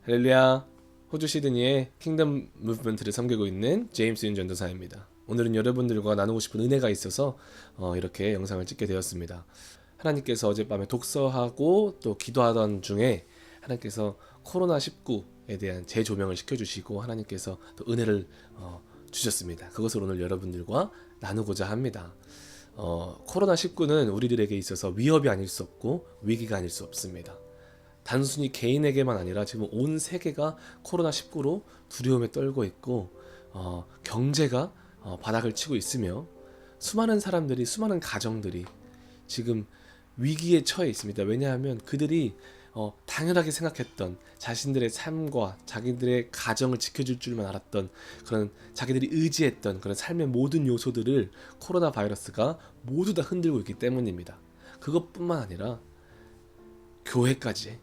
할렐루야. 호주 시드니의 킹덤 무브먼트를 섬기고 있는 제임스 윤 전도사입니다. 오늘은 여러분들과 나누고 싶은 은혜가 있어서 이렇게 영상을 찍게 되었습니다. 하나님께서 어젯밤에 독서하고 또 기도하던 중에 하나님께서 코로나19에 대한 재조명을 시켜주시고 하나님께서 또 은혜를 주셨습니다. 그것을 오늘 여러분들과 나누고자 합니다. 코로나19는 우리들에게 있어서 위협이 아닐 수 없고 위기가 아닐 수 없습니다. 단순히 개인에게만 아니라 지금 온 세계가 코로나19로 두려움에 떨고 있고 경제가 바닥을 치고 있으며 수많은 사람들이, 수많은 가정들이 지금 위기에 처해 있습니다. 왜냐하면 그들이 당연하게 생각했던 자신들의 삶과 자기들의 가정을 지켜줄 줄만 알았던 그런 자기들이 의지했던 그런 삶의 모든 요소들을 코로나 바이러스가 모두 다 흔들고 있기 때문입니다. 그것뿐만 아니라 교회까지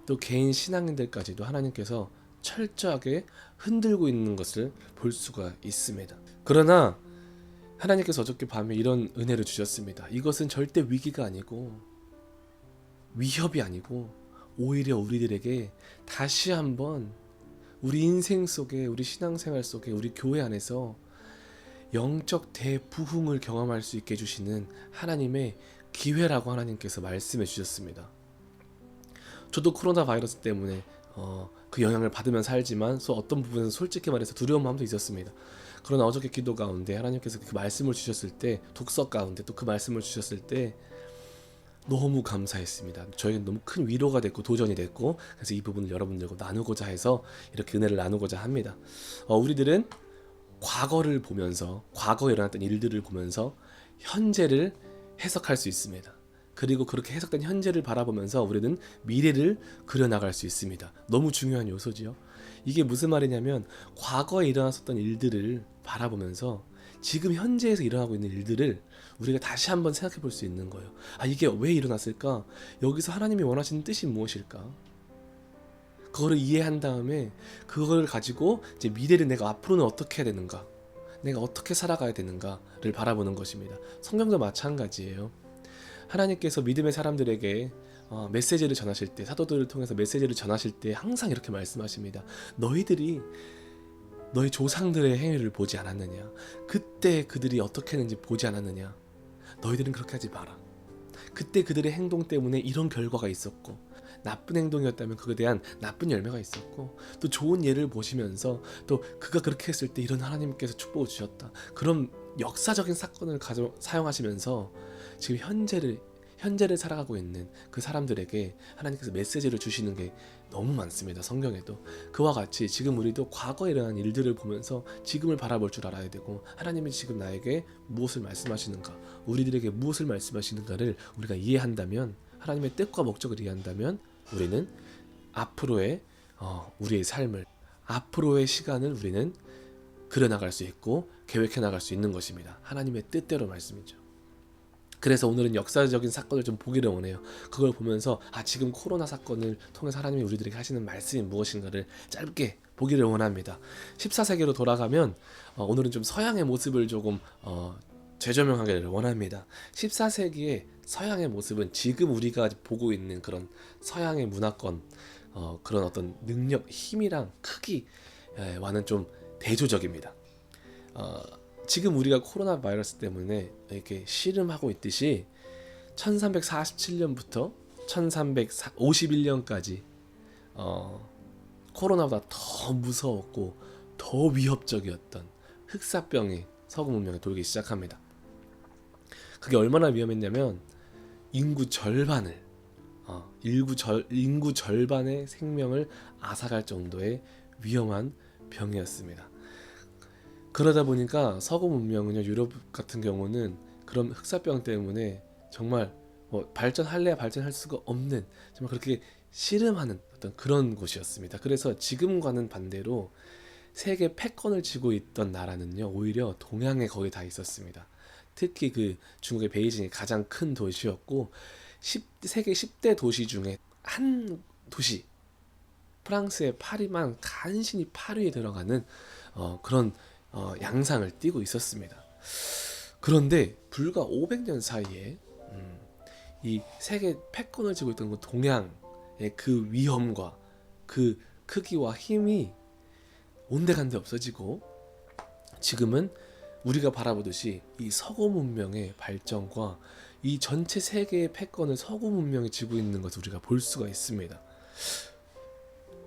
또 개인 신앙인들까지도 하나님께서 철저하게 흔들고 있는 것을 볼 수가 있습니다. 그러나 하나님께서 어저께 밤에 이런 은혜를 주셨습니다. 이것은 절대 위기가 아니고 위협이 아니고 오히려 우리들에게 다시 한번 우리 인생 속에, 우리 신앙생활 속에, 우리 교회 안에서 영적 대부흥을 경험할 수 있게 해주시는 하나님의 기회라고 하나님께서 말씀해 주셨습니다. 저도 코로나 바이러스 때문에 그 영향을 받으면서 살지만 어떤 부분에서 솔직히 말해서 두려운 마음도 있었습니다. 그러나 어저께 기도 가운데 하나님께서 그 말씀을 주셨을 때, 독서 가운데 또 그 말씀을 주셨을 때 너무 감사했습니다. 저에겐 너무 큰 위로가 됐고 도전이 됐고, 그래서 이 부분을 여러분들과 나누고자 해서 이렇게 은혜를 나누고자 합니다. 우리들은 과거를 보면서, 과거에 일어났던 일들을 보면서 현재를 해석할 수 있습니다. 그리고 그렇게 해석된 현재를 바라보면서 우리는 미래를 그려나갈 수 있습니다. 너무 중요한 요소지요. 이게 무슨 말이냐면 과거에 일어났었던 일들을 바라보면서 지금 현재에서 일어나고 있는 일들을 우리가 다시 한번 생각해 볼 수 있는 거예요. 이게 왜 일어났을까? 여기서 하나님이 원하시는 뜻이 무엇일까? 그거를 이해한 다음에 그걸 가지고 이제 미래를 내가 앞으로는 어떻게 해야 되는가? 내가 어떻게 살아가야 되는가를 바라보는 것입니다. 성경도 마찬가지예요. 하나님께서 믿음의 사람들에게 메시지를 전하실 때, 사도들을 통해서 메시지를 전하실 때 항상 이렇게 말씀하십니다. 너희들이 너희 조상들의 행위를 보지 않았느냐? 그때 그들이 어떻게 했는지 보지 않았느냐? 너희들은 그렇게 하지 마라. 그때 그들의 행동 때문에 이런 결과가 있었고, 나쁜 행동이었다면 그에 대한 나쁜 열매가 있었고, 또 좋은 예를 보시면서 또 그가 그렇게 했을 때 이런 하나님께서 축복을 주셨다. 그런 역사적인 사건을 사용하시면서 지금 현재를 살아가고 있는 그 사람들에게 하나님께서 메시지를 주시는 게 너무 많습니다. 성경에도 그와 같이 지금 우리도 과거에 일어난 일들을 보면서 지금을 바라볼 줄 알아야 되고, 하나님이 지금 나에게 무엇을 말씀하시는가, 우리들에게 무엇을 말씀하시는가를 우리가 이해한다면, 하나님의 뜻과 목적을 이해한다면 우리는 앞으로의 우리의 삶을, 앞으로의 시간을 우리는 그려나갈 수 있고 계획해 나갈 수 있는 것입니다. 하나님의 뜻대로 말씀이죠. 그래서 오늘은 역사적인 사건을 좀 보기를 원해요. 그걸 보면서 지금 코로나 사건을 통해서 하나님이 우리들에게 하시는 말씀이 무엇인가를 짧게 보기를 원합니다. 14세기로 돌아가면 오늘은 좀 서양의 모습을 조금 재조명하기를 원합니다. 14세기의 서양의 모습은 지금 우리가 보고 있는 그런 서양의 문화권, 그런 어떤 능력, 힘이랑 크기와는 좀 대조적입니다. 지금 우리가 코로나 바이러스 때문에 이렇게 씨름하고 있듯이 1347년부터 1351년까지 코로나보다 더 무서웠고 더 위협적이었던 흑사병이 서구 문명에 돌기 시작합니다. 그게 얼마나 위험했냐면 인구 절반의 생명을 앗아갈 정도의 위험한 병이었습니다. 그러다 보니까 서구 문명은요, 유럽 같은 경우는 그런 흑사병 때문에 정말 발전할래야 발전할 수가 없는, 정말 그렇게 씨름하는 어떤 그런 곳이었습니다. 그래서 지금과는 반대로 세계 패권을 쥐고 있던 나라는요, 오히려 동양에 거의 다 있었습니다. 특히 그 중국의 베이징이 가장 큰 도시였고, 세계 10대 도시 중에 한 도시, 프랑스의 파리만 간신히 8위에 들어가는 그런 양상을 띠고 있었습니다. 그런데 불과 500년 사이에 이 세계 패권을 쥐고 있던 그 동양의 그 위험과 그 크기와 힘이 온데간데 없어지고 지금은 우리가 바라보듯이 이 서구 문명의 발전과 이 전체 세계의 패권을 서구 문명이 쥐고 있는 것을 우리가 볼 수가 있습니다.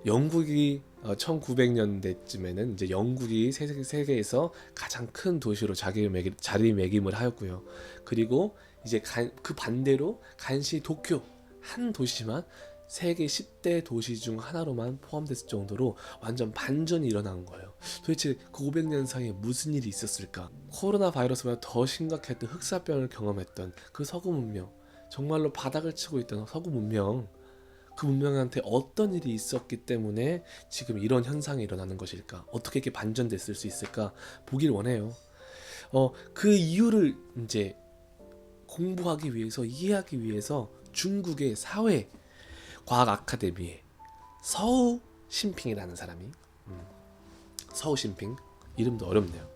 영국이 1900년대쯤에는 이제 영국이 세계에서 가장 큰 도시로 자리매김을 하였고요. 그리고 이제 그 반대로 간신히 도쿄 한 도시만 세계 10대 도시 중 하나로만 포함됐을 정도로 완전 반전이 일어난 거예요. 도대체 그 500년 사이에 무슨 일이 있었을까? 코로나 바이러스보다 더 심각했던 흑사병을 경험했던 그 서구 문명, 정말로 바닥을 치고 있던 서구 문명, 그 문명한테 어떤 일이 있었기 때문에 지금 이런 현상이 일어나는 것일까? 어떻게 이렇게 반전됐을 수 있을까? 보길 원해요. 그 이유를 이제 공부하기 위해서, 이해하기 위해서 중국의 사회 과학 아카데미에 서우 신핑이라는 사람이 서우 신핑, 이름도 어렵네요.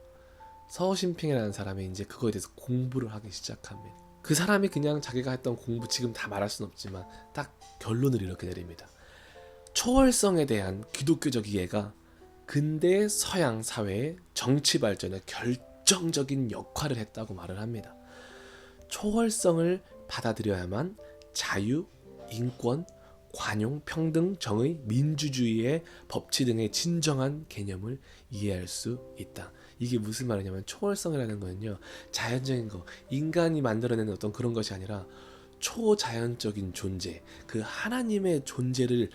서우 신핑이라는 사람이 이제 그거에 대해서 공부를 하기 시작합니다. 그 사람이 그냥 자기가 했던 공부 지금 다 말할 수는 없지만 딱 결론을 이렇게 내립니다. 초월성에 대한 기독교적 이해가 근대 서양 사회의 정치 발전에 결정적인 역할을 했다고 말을 합니다. 초월성을 받아들여야만 자유, 인권, 관용, 평등, 정의, 민주주의의 법치 등의 진정한 개념을 이해할 수 있다. 이게 무슨 말이냐면 초월성이라는 거는요, 자연적인 거, 인간이 만들어내는 어떤 그런 것이 아니라 초자연적인 존재, 그 하나님의 존재를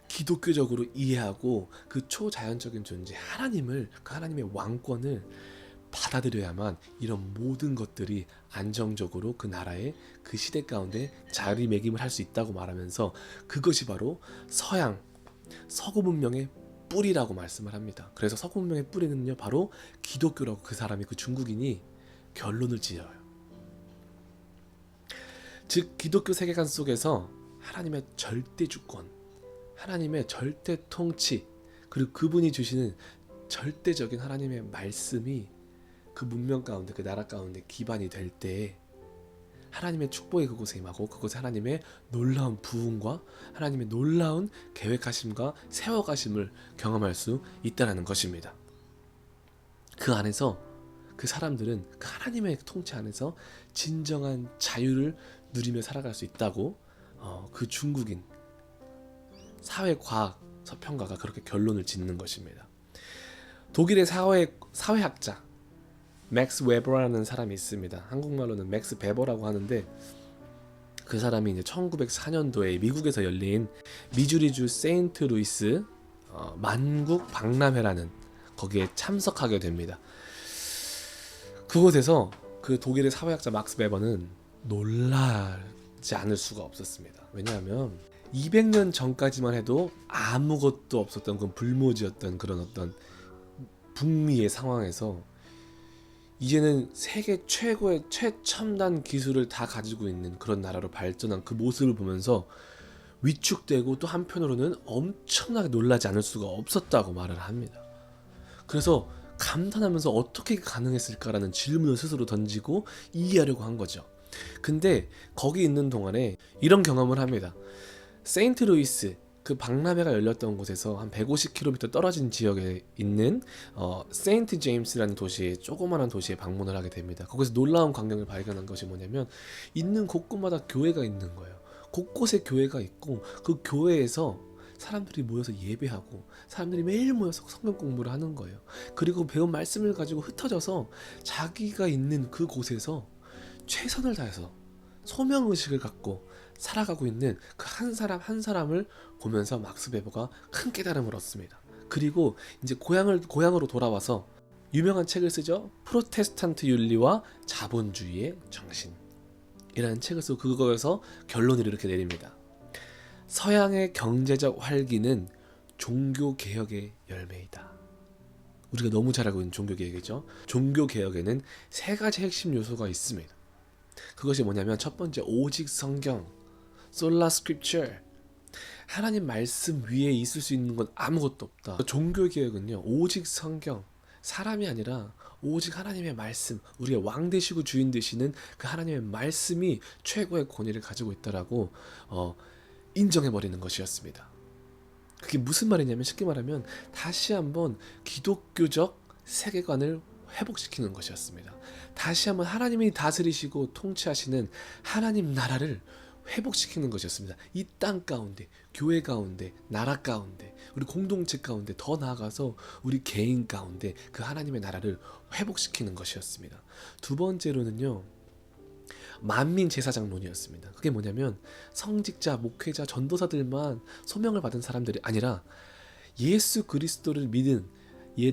기독교적으로 이해하고 그 초자연적인 존재, 하나님을, 그 하나님의 왕권을 받아들여야만 이런 모든 것들이 안정적으로 그 나라의 그 시대 가운데 자리매김을 할 수 있다고 말하면서 그것이 바로 서구 문명의 뿌리라고 말씀을 합니다. 그래서 서구 문명의 뿌리는요, 바로 기독교라고 그 사람이, 그 중국인이 결론을 지어요. 즉 기독교 세계관 속에서 하나님의 절대 주권, 하나님의 절대 통치, 그리고 그분이 주시는 절대적인 하나님의 말씀이 그 문명 가운데, 그 나라 가운데 기반이 될 때 하나님의 축복이 그곳에 임하고 그곳에 하나님의 놀라운 부흥과 하나님의 놀라운 계획하심과 세워가심을 경험할 수 있다는 것입니다. 그 안에서 그 사람들은 그 하나님의 통치 안에서 진정한 자유를 누리며 살아갈 수 있다고 그 중국인 사회과학 서평가가 그렇게 결론을 짓는 것입니다. 독일의 사회학자 맥스 웨버라는 사람이 있습니다. 한국말로는 맥스 베버라고 하는데 그 사람이 이제 1904년도에 미국에서 열린 미주리주 세인트 루이스 만국 박람회라는 거기에 참석하게 됩니다. 그곳에서 그 독일의 사회학자 막스 베버는 놀라지 않을 수가 없었습니다. 왜냐하면 200년 전까지만 해도 아무것도 없었던 그 불모지였던 그런 어떤 북미의 상황에서 이제는 세계 최고의 최첨단 기술을 다 가지고 있는 그런 나라로 발전한 그 모습을 보면서 위축되고 또 한편으로는 엄청나게 놀라지 않을 수가 없었다고 말을 합니다. 그래서 감탄하면서 어떻게 가능했을까라는 질문을 스스로 던지고 이해하려고 한 거죠. 근데 거기 있는 동안에 이런 경험을 합니다. 세인트루이스 그 박람회가 열렸던 곳에서 한 150km 떨어진 지역에 있는 세인트 제임스라는 도시에, 조그마한 도시에 방문을 하게 됩니다. 거기서 놀라운 광경을 발견한 것이 뭐냐면 있는 곳곳마다 교회가 있는 거예요. 곳곳에 교회가 있고 그 교회에서 사람들이 모여서 예배하고 사람들이 매일 모여서 성경 공부를 하는 거예요. 그리고 배운 말씀을 가지고 흩어져서 자기가 있는 그 곳에서 최선을 다해서 소명의식을 갖고 살아가고 있는 그 한 사람 한 사람을 보면서 막스 베버가 큰 깨달음을 얻습니다. 그리고 이제 고향으로 돌아와서 유명한 책을 쓰죠. 프로테스탄트 윤리와 자본주의의 정신이라는 책을 쓰고 그거에서 결론을 이렇게 내립니다. 서양의 경제적 활기는 종교개혁의 열매이다. 우리가 너무 잘 알고 있는 종교개혁이죠. 종교개혁에는 세 가지 핵심 요소가 있습니다. 그것이 뭐냐면 첫 번째, 오직 성경, 솔라 스크립처, 하나님 말씀 위에 있을 수 있는 건 아무것도 없다. 종교개혁은요, 오직 성경, 사람이 아니라 오직 하나님의 말씀, 우리의 왕 되시고 주인 되시는 그 하나님의 말씀이 최고의 권위를 가지고 있다라고 인정해버리는 것이었습니다. 그게 무슨 말이냐면 쉽게 말하면 다시 한번 기독교적 세계관을 회복시키는 것이었습니다. 다시 한번 하나님이 다스리시고 통치하시는 하나님 나라를 회복시키는 것이었습니다. 이 땅 가운데, 교회 가운데, 나라 가운데, 우리 공동체 가운데, 더 나아가서 우리 개인 가운데 그 하나님의 나라를 회복시키는 것이었습니다. 두 번째로는요, 만민 제사장론이었습니다. 그게 뭐냐면 성직자, 목회자, 전도사들만 소명을 받은 사람들이 아니라 예수 그리스도를 믿은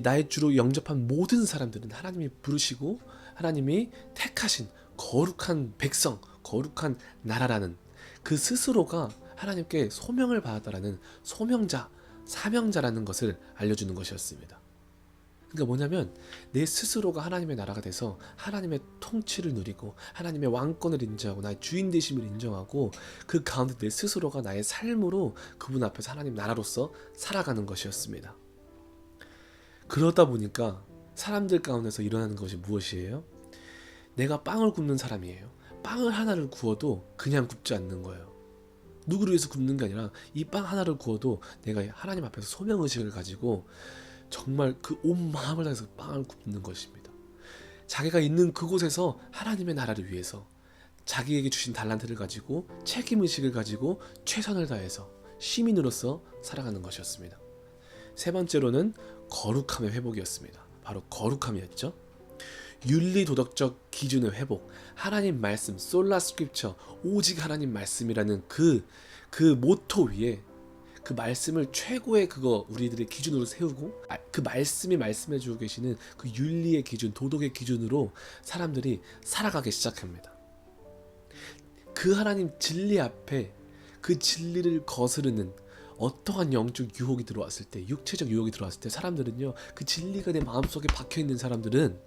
나의 주로 영접한 모든 사람들은 하나님이 부르시고 하나님이 택하신 거룩한 백성, 거룩한 나라라는 그 스스로가 하나님께 소명을 받았다라는 소명자, 사명자라는 것을 알려주는 것이었습니다. 그러니까 뭐냐면 내 스스로가 하나님의 나라가 돼서 하나님의 통치를 누리고 하나님의 왕권을 인정하고 나의 주인 되심을 인정하고 그 가운데 내 스스로가 나의 삶으로 그분 앞에서 하나님 나라로서 살아가는 것이었습니다. 그러다 보니까 사람들 가운데서 일어나는 것이 무엇이에요? 내가 빵을 굽는 사람이에요. 빵을 하나를 구워도 그냥 굽지 않는 거예요. 누구를 위해서 굽는 게 아니라 이 빵 하나를 구워도 내가 하나님 앞에서 소명의식을 가지고 정말 그 온 마음을 다해서 빵을 굽는 것입니다. 자기가 있는 그곳에서 하나님의 나라를 위해서 자기에게 주신 달란트를 가지고 책임의식을 가지고 최선을 다해서 시민으로서 살아가는 것이었습니다. 세 번째로는 거룩함의 회복이었습니다. 바로 거룩함이었죠. 윤리도덕적 기준의 회복, 하나님 말씀, 솔라 스크립처, 오직 하나님 말씀이라는 그 모토 위에 그 말씀을 최고의 우리들의 기준으로 세우고 그 말씀이 말씀해주고 계시는 그 윤리의 기준, 도덕의 기준으로 사람들이 살아가기 시작합니다. 그 하나님 진리 앞에 그 진리를 거스르는 어떠한 영적 유혹이 들어왔을 때, 육체적 유혹이 들어왔을 때 사람들은요, 그 진리가 내 마음속에 박혀있는 사람들은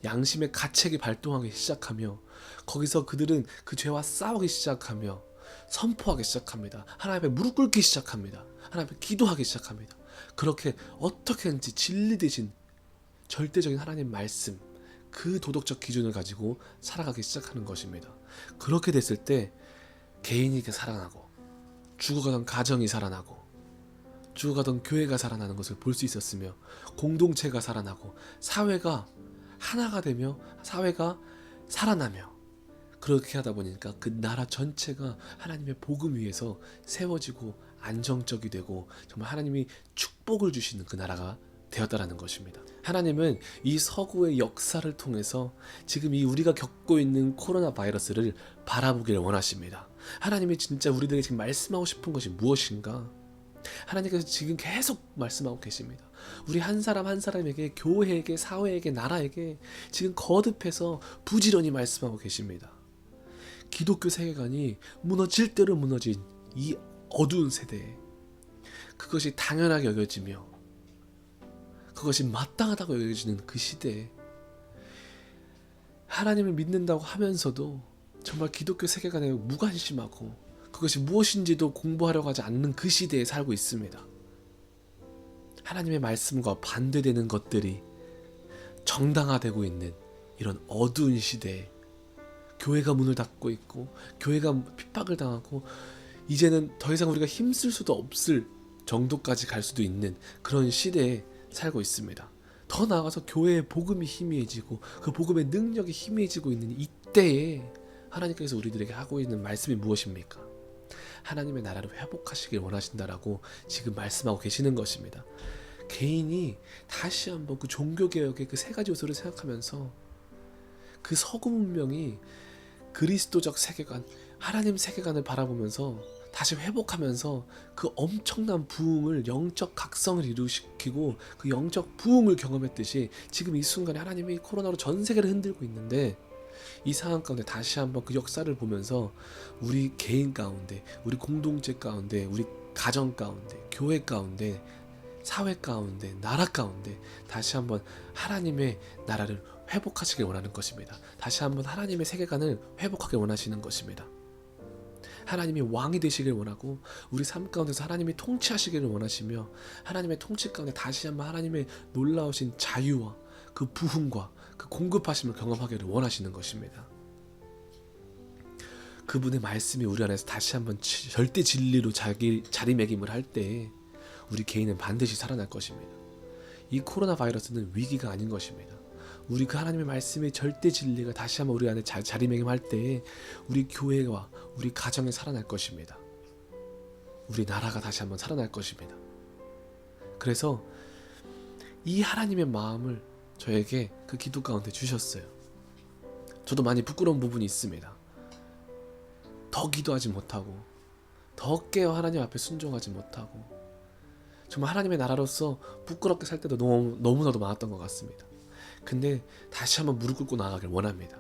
양심의 가책이 발동하기 시작하며 거기서 그들은 그 죄와 싸우기 시작하며 선포하기 시작합니다. 하나님 앞에 무릎 꿇기 시작합니다. 하나님 앞에 기도하기 시작합니다. 그렇게 어떻게든지 진리 대신 절대적인 하나님 말씀, 그 도덕적 기준을 가지고 살아가기 시작하는 것입니다. 그렇게 됐을 때 개인이 살아나고 죽어가던 가정이 살아나고 죽어가던 교회가 살아나는 것을 볼 수 있었으며 공동체가 살아나고 사회가 하나가 되며 사회가 살아나며 그렇게 하다 보니까 그 나라 전체가 하나님의 복음 위에서 세워지고 안정적이 되고 정말 하나님이 축복을 주시는 그 나라가 되었다라는 것입니다. 하나님은 이 서구의 역사를 통해서 지금 이 우리가 겪고 있는 코로나 바이러스를 바라보기를 원하십니다. 하나님이 진짜 우리들에게 지금 말씀하고 싶은 것이 무엇인가? 하나님께서 지금 계속 말씀하고 계십니다. 우리 한 사람 한 사람에게, 교회에게, 사회에게, 나라에게 지금 거듭해서 부지런히 말씀하고 계십니다. 기독교 세계관이 무너질 대로 무너진 이 어두운 세대에 그것이 당연하게 여겨지며 그것이 마땅하다고 여겨지는 그 시대에 하나님을 믿는다고 하면서도 정말 기독교 세계관에 무관심하고 그것이 무엇인지도 공부하려고 하지 않는 그 시대에 살고 있습니다. 하나님의 말씀과 반대되는 것들이 정당화되고 있는 이런 어두운 시대에 교회가 문을 닫고 있고 교회가 핍박을 당하고 이제는 더 이상 우리가 힘쓸 수도 없을 정도까지 갈 수도 있는 그런 시대에 살고 있습니다. 더 나아가서 교회의 복음이 희미해지고 그 복음의 능력이 희미해지고 있는 이때에 하나님께서 우리들에게 하고 있는 말씀이 무엇입니까? 하나님의 나라를 회복하시길 원하신다라고 지금 말씀하고 계시는 것입니다. 개인이 다시 한번 그 종교개혁의 그 세 가지 요소를 생각하면서 그 서구 문명이 그리스도적 세계관, 하나님 세계관을 바라보면서 다시 회복하면서 그 엄청난 부흥을, 영적 각성을 이루시키고 그 영적 부흥을 경험했듯이 지금 이 순간에 하나님이 코로나로 전 세계를 흔들고 있는데 이 상황 가운데 다시 한번 그 역사를 보면서 우리 개인 가운데, 우리 공동체 가운데, 우리 가정 가운데, 교회 가운데, 사회 가운데, 나라 가운데 다시 한번 하나님의 나라를 회복하시길 원하는 것입니다. 다시 한번 하나님의 세계관을 회복하길 원하시는 것입니다. 하나님이 왕이 되시길 원하고 우리 삶 가운데서 하나님이 통치하시기를 원하시며 하나님의 통치 가운데 다시 한번 하나님의 놀라우신 자유와 그 부흥과 그 공급하심을 경험하기를 원하시는 것입니다. 그분의 말씀이 우리 안에서 다시 한번 절대 진리로 자리매김을 할 때 우리 개인은 반드시 살아날 것입니다. 이 코로나 바이러스는 위기가 아닌 것입니다. 우리 그 하나님의 말씀의 절대 진리가 다시 한번 우리 안에 자리매김할 때에 우리 교회와 우리 가정이 살아날 것입니다. 우리 나라가 다시 한번 살아날 것입니다. 그래서 이 하나님의 마음을 저에게 그 기도 가운데 주셨어요. 저도 많이 부끄러운 부분이 있습니다. 더 기도하지 못하고 더 깨어 하나님 앞에 순종하지 못하고 정말 하나님의 나라로서 부끄럽게 살 때도 너무나도 많았던 것 같습니다. 근데 다시 한번 무릎 꿇고 나아가길 원합니다.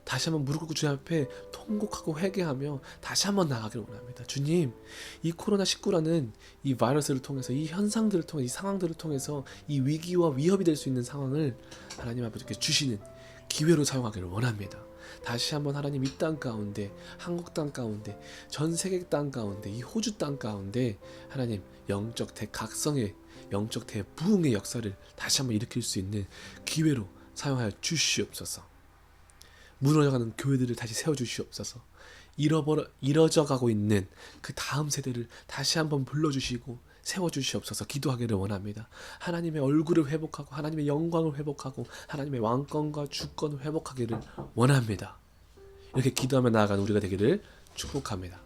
다시 한번 무릎 꿇고 주님 앞에 통곡하고 회개하며 다시 한번 나아가길 원합니다. 주님, 이 코로나19라는 이 바이러스를 통해서 이 현상들을 통해 이 상황들을 통해서 이 위기와 위협이 될 수 있는 상황을 하나님 앞에 이렇게 주시는 기회로 사용하기를 원합니다. 다시 한번 하나님 이 땅 가운데, 한국 땅 가운데, 전 세계 땅 가운데, 이 호주 땅 가운데 하나님 영적 대각성의 영적 대부흥의 역사를 다시 한번 일으킬 수 있는 기회로 사용하여 주시옵소서. 무너져가는 교회들을 다시 세워주시옵소서. 이뤄져가고 있는 그 다음 세대를 다시 한번 불러주시고 세워주시옵소서. 기도하기를 원합니다. 하나님의 얼굴을 회복하고 하나님의 영광을 회복하고 하나님의 왕권과 주권을 회복하기를 원합니다. 이렇게 기도하며 나아가는 우리가 되기를 축복합니다.